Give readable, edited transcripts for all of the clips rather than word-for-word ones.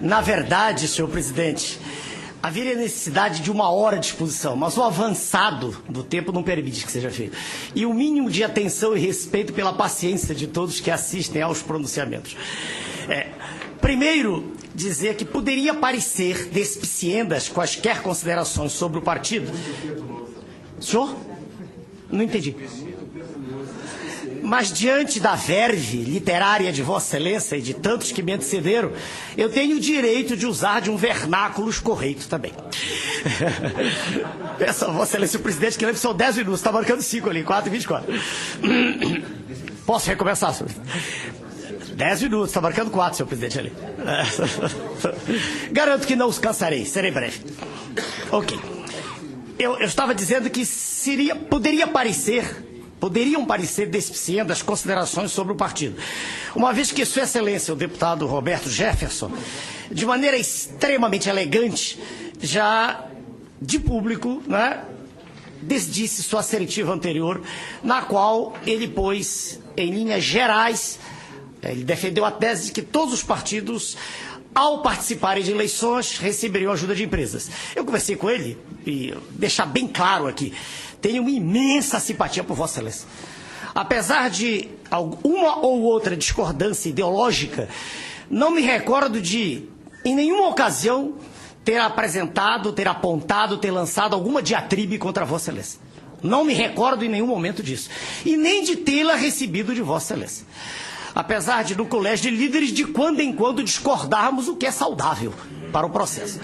Na verdade, senhor presidente, haveria necessidade de 1 hora de exposição, mas o avançado do tempo não permite que seja feito. E o mínimo de atenção e respeito pela paciência de todos que assistem aos pronunciamentos. Primeiro, dizer que poderia parecer despiciendas quaisquer considerações sobre o partido. Senhor? Não entendi. Mas diante da verve literária de Vossa Excelência e de tantos que me antecederam, eu tenho o direito de usar de um vernáculo escorreito também. Peço a Vossa Excelência, o presidente, que lembra que são 10 minutos, está marcando 5 ali, 4h24. Posso recomeçar, senhor? 10 minutos, está marcando 4, senhor presidente, ali. Garanto que não os cansarei, serei breve. Ok. Eu estava dizendo que poderiam parecer despiciendas considerações sobre o partido. Uma vez que Sua Excelência, o deputado Roberto Jefferson, de maneira extremamente elegante, já de público, né, desdisse sua assertiva anterior, na qual ele pôs, em linhas gerais, ele defendeu a tese de que todos os partidos, ao participarem de eleições, receberiam ajuda de empresas. Eu conversei com ele, e deixar bem claro aqui, tenho uma imensa simpatia por Vossa Excelência. Apesar de uma ou outra discordância ideológica, não me recordo de, em nenhuma ocasião, ter apresentado, ter apontado, ter lançado alguma diatribe contra Vossa Excelência. Não me recordo em nenhum momento disso. E nem de tê-la recebido de Vossa Excelência. Apesar de, no colégio de líderes, de quando em quando discordarmos, o que é saudável para o processo.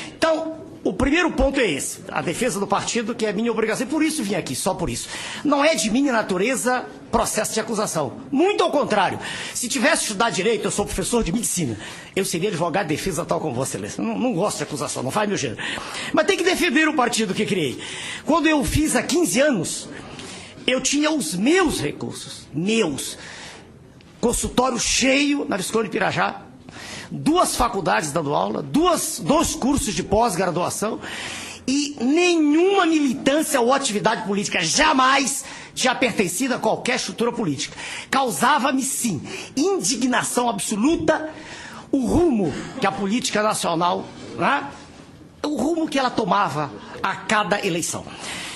Então, o primeiro ponto é esse, a defesa do partido, que é minha obrigação, e por isso vim aqui, só por isso. Não é de minha natureza processo de acusação. Muito ao contrário. Se tivesse estudado direito, eu sou professor de medicina, eu seria advogado de defesa tal como Vossa Excelência. Não gosto de acusação, não faz meu gênero. Mas tem que defender o partido que criei. Quando eu fiz há 15 anos, eu tinha os meus recursos, consultório cheio na Visconde de Pirajá, 2 faculdades dando aula, 2 cursos de pós-graduação e nenhuma militância ou atividade política jamais tinha pertencido a qualquer estrutura política. Causava-me, sim, indignação absoluta o rumo que a política nacional, né, o rumo que ela tomava a cada eleição.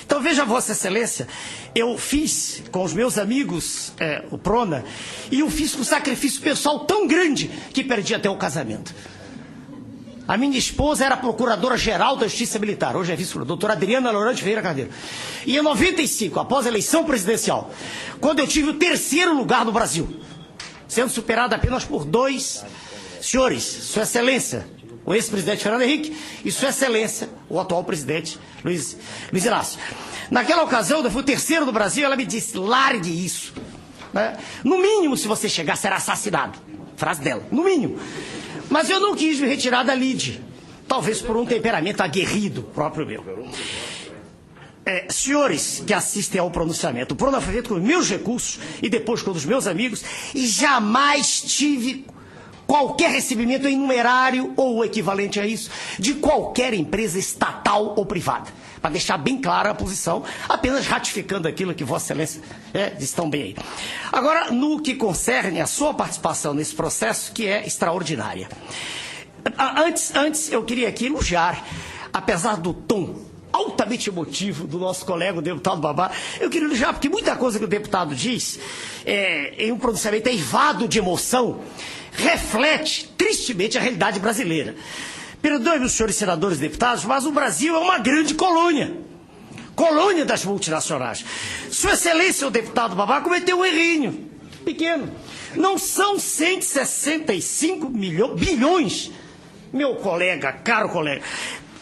Então, veja, Vossa Excelência, eu fiz com os meus amigos o Prona, e eu fiz com sacrifício pessoal tão grande que perdi até o casamento. A minha esposa era procuradora-geral da Justiça Militar, hoje é vice-procuradora, doutora Adriana Lorante Ferreira Carneiro. E em 95, após a eleição presidencial, quando eu tive o 3º lugar no Brasil, sendo superado apenas por 2 senhores, Sua Excelência, o ex-presidente Fernando Henrique, e Sua Excelência, o atual presidente, Luiz Inácio. Naquela ocasião, eu fui o 3º do Brasil, ela me disse, largue isso. Né? No mínimo, se você chegar, será assassinado. Frase dela, no mínimo. Mas eu não quis me retirar da lide, talvez por um temperamento aguerrido próprio meu. Senhores que assistem ao pronunciamento, o Prona foi feito com meus recursos e depois com os meus amigos, e jamais tive qualquer recebimento em numerário ou equivalente a isso de qualquer empresa estatal ou privada. Para deixar bem clara a posição, apenas ratificando aquilo que Vossa Excelência disse tão bem aí. Agora, no que concerne a sua participação nesse processo, que é extraordinária. Antes eu queria aqui elogiar, apesar do tom altamente emotivo do nosso colega, o deputado Babá, eu queria elogiar, porque muita coisa que o deputado diz, em um pronunciamento eivado de emoção, reflete tristemente a realidade brasileira. Perdoe-me os senhores senadores e deputados, mas o Brasil é uma grande colônia. Colônia das multinacionais. Sua Excelência, o deputado Babá, cometeu um errinho pequeno. Não são 165 bilhões, meu colega, caro colega.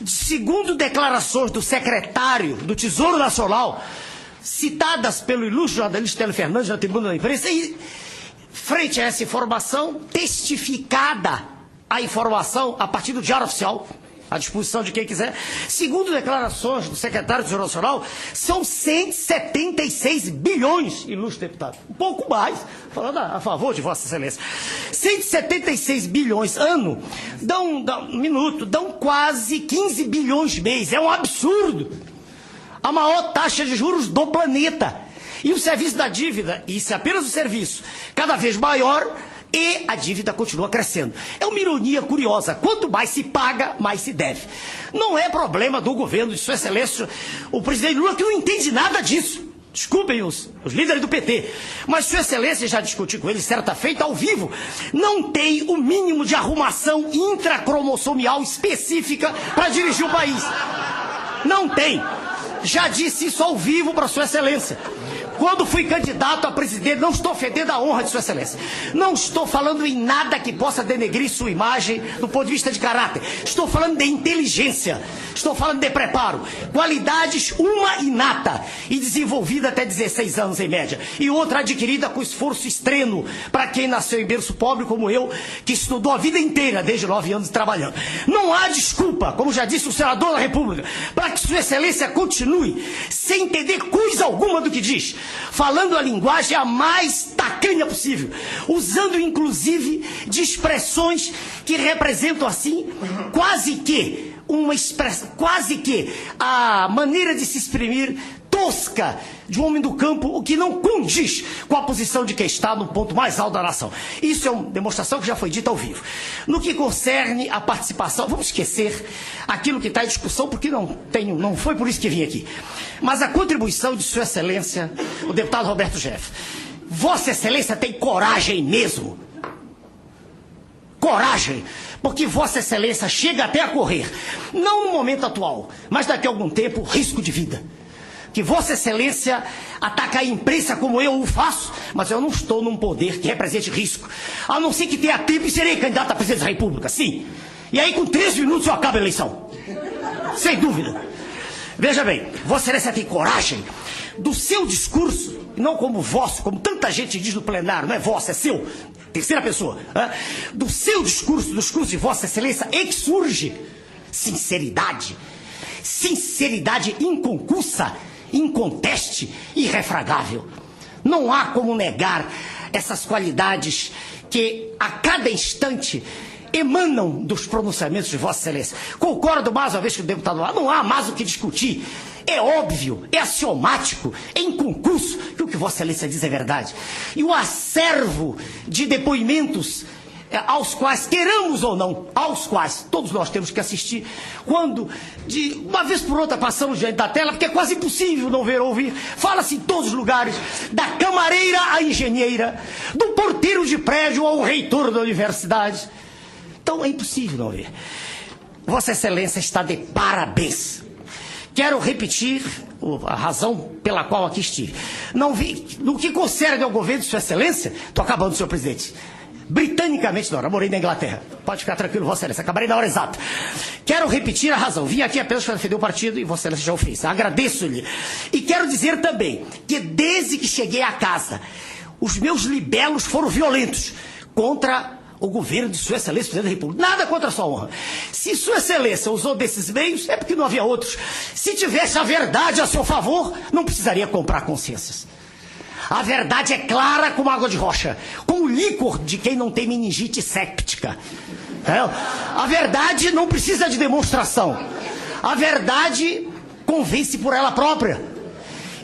Segundo declarações do secretário do Tesouro Nacional, citadas pelo ilustre jornalista Télio Fernandes na tribuna da imprensa, e frente a essa informação, testificada a informação a partir do Diário Oficial, à disposição de quem quiser, segundo declarações do secretário do Tesouro Nacional, são 176 bilhões, ilustre deputado. Um pouco mais, falando a favor de Vossa Excelência. 176 bilhões ano, dão quase 15 bilhões mês. É um absurdo. A maior taxa de juros do planeta. E o serviço da dívida, e isso é apenas o serviço, cada vez maior, e a dívida continua crescendo. É uma ironia curiosa. Quanto mais se paga, mais se deve. Não é problema do governo de Sua Excelência, o presidente Lula, que não entende nada disso. Desculpem os líderes do PT, mas Sua Excelência, já discuti com ele certa feita ao vivo, não tem o mínimo de arrumação intracromossomial específica para dirigir o país. Não tem. Já disse isso ao vivo para Sua Excelência. Quando fui candidato a presidente, não estou ofendendo a honra de Sua Excelência. Não estou falando em nada que possa denegrir sua imagem do ponto de vista de caráter. Estou falando de inteligência. Estou falando de preparo. Qualidades, uma inata e desenvolvida até 16 anos em média. E outra adquirida com esforço extremo para quem nasceu em berço pobre como eu, que estudou a vida inteira, desde 9 anos trabalhando. Não há desculpa, como já disse o senador da República, para que Sua Excelência continue sem entender coisa alguma do que diz, falando a linguagem a mais tacanha possível, usando inclusive de expressões que representam assim quase que a maneira de se exprimir tosca de um homem do campo, o que não condiz com a posição de quem está no ponto mais alto da nação. Isso é uma demonstração que já foi dita ao vivo. No que concerne a participação, vamos esquecer aquilo que está em discussão, porque não foi por isso que vim aqui. Mas a contribuição de Sua Excelência, o deputado Roberto Jeff. Vossa Excelência tem coragem mesmo. Coragem, porque Vossa Excelência chega até a correr, não no momento atual, mas daqui a algum tempo, risco de vida. Que Vossa Excelência ataca a imprensa como eu o faço, mas eu não estou num poder que represente risco. A não ser que tenha tempo e serei candidato a presidente da República, sim. E aí com 3 minutos eu acabo a eleição. Sem dúvida. Veja bem, Vossa Excelência tem coragem do seu discurso, não como vosso, como tanta gente diz no plenário, não é vosso, é seu, terceira pessoa, do seu discurso, do discurso de Vossa Excelência, é que surge sinceridade, sinceridade inconcursa, inconteste, irrefragável. Não há como negar essas qualidades que a cada instante emanam dos pronunciamentos de Vossa Excelência. Concordo mais uma vez com o deputado lá, não há mais o que discutir. É óbvio, é axiomático, é inconcurso que o que Vossa Excelência diz é verdade. E o acervo de depoimentos aos quais, queiramos ou não, aos quais todos nós temos que assistir, quando, de uma vez por outra, passamos diante da tela, porque é quase impossível não ver ou ouvir, fala-se em todos os lugares, da camareira à engenheira, do porteiro de prédio ao reitor da universidade. Então é impossível não ver. Vossa Excelência está de parabéns. Quero repetir a razão pela qual aqui estive. Não vi, no que concerne ao governo de Sua Excelência, estou acabando, senhor presidente. Britanicamente, não, eu morei na Inglaterra. Pode ficar tranquilo, Vossa Excelência, acabarei na hora exata. Quero repetir a razão. Vim aqui apenas para defender o partido e Vossa Excelência já o fez. Agradeço-lhe. E quero dizer também que desde que cheguei à casa, os meus libelos foram violentos contra o governo de Sua Excelência, presidente da República. Nada contra a sua honra. Se Sua Excelência usou desses meios, é porque não havia outros. Se tivesse a verdade a seu favor, não precisaria comprar consciências. A verdade é clara como água de rocha, como o líquor de quem não tem meningite séptica. A verdade não precisa de demonstração. A verdade convence por ela própria.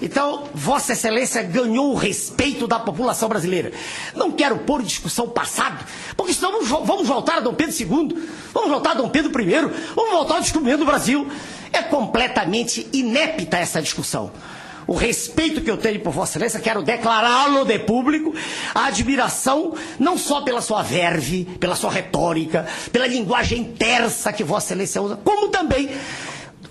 Então, Vossa Excelência ganhou o respeito da população brasileira. Não quero pôr em discussão o passado, porque senão vamos voltar a Dom Pedro II, vamos voltar a Dom Pedro I, vamos voltar ao descobrimento do Brasil. É completamente inepta essa discussão. O respeito que eu tenho por Vossa Excelência, quero declará-lo de público, a admiração não só pela sua verve, pela sua retórica, pela linguagem tersa que Vossa Excelência usa, como também,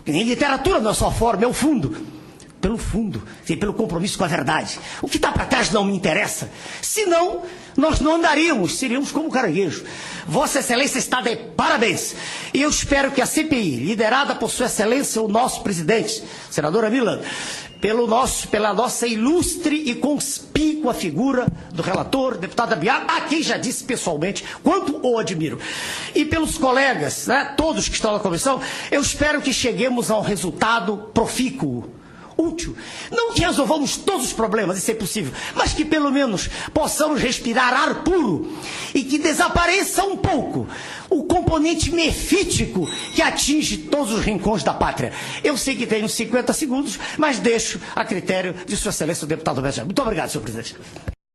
em literatura não é só a forma, é o fundo. Pelo fundo, pelo compromisso com a verdade. O que está para trás não me interessa. Senão, nós não andaríamos, seríamos como caranguejo. Vossa Excelência está de parabéns. E eu espero que a CPI, liderada por Sua Excelência, o nosso presidente, senadora Milland, pela nossa ilustre e conspícua figura do relator, deputado Abiar, a quem já disse pessoalmente quanto o admiro, e pelos colegas, né, todos que estão na comissão, eu espero que cheguemos a um resultado profícuo, útil. Não que resolvamos todos os problemas, isso é possível, mas que pelo menos possamos respirar ar puro e que desapareça um pouco o componente mefítico que atinge todos os rincões da pátria. Eu sei que tenho 50 segundos, mas deixo a critério de Sua Excelência o deputado Benjamin. Muito obrigado, senhor presidente.